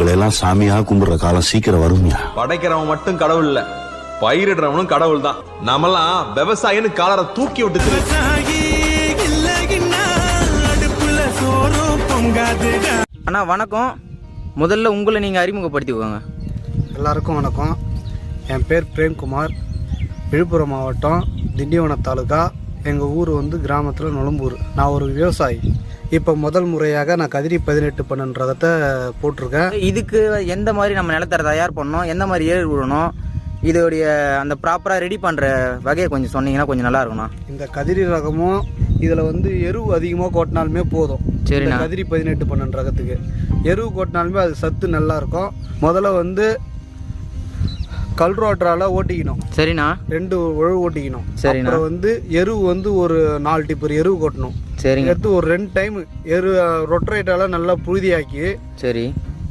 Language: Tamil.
உங்களை எல்லாம் சாமியா கும்பிடுற காலம் சீக்கிரம் வரும்யா. படைக்கிறவன் மட்டும் கடவுள் இல்ல, பயிரிடுறவனும் கடவுள் தான். நம்மலாம் விவசாயின்னு காலரை தூக்கி விட்டு. அண்ணா வணக்கம். முதல்ல உங்களை நீங்கள் அறிமுகப்படுத்திக்கோங்க. எல்லாருக்கும் வணக்கம். என் பேர் பிரேம்குமார். விழுப்புரம் மாவட்டம் திண்டிவனம் தாலுகா. எங்கள் ஊர் வந்து கிராமத்தில் நுளம்பூர். நான் ஒரு விவசாயி. இப்போ முதல் முறையாக நான் கதிரி 18 12 ரகத்தை போட்டிருக்கேன். இதுக்கு எந்த மாதிரி நம்ம நிலத்தை தயார் பண்ணணும், எந்த மாதிரி ஏர் விடணும், இதோடைய அந்த ப்ராப்பராக ரெடி பண்ணுற வகையை கொஞ்சம் சொன்னீங்கன்னா கொஞ்சம் நல்லா இருக்கும்ண்ணா. இந்த கதிரி ரகமும் இதில் வந்து எருவு அதிகமாக கொட்டினாலுமே போதும். சரிண்ணா. கதிரி 18 12 ரகத்துக்கு எருவு கொட்டினாலுமே அது சத்து நல்லா இருக்கும். முதல்ல வந்து கல்ரோட்டரால ஓட்டிக்கணும். சரிண்ணா. 2 உழவு ஓட்டிக்கணும். சரிண்ணா. அப்புறம் வந்து எருவு வந்து ஒரு 4 டிப்பர் எருவு கொட்டணும். சரிங்க. எடுத்து ஒரு 2 டைம் ரொட்டரேட்டால நல்லா புழுதியாக்கி சரி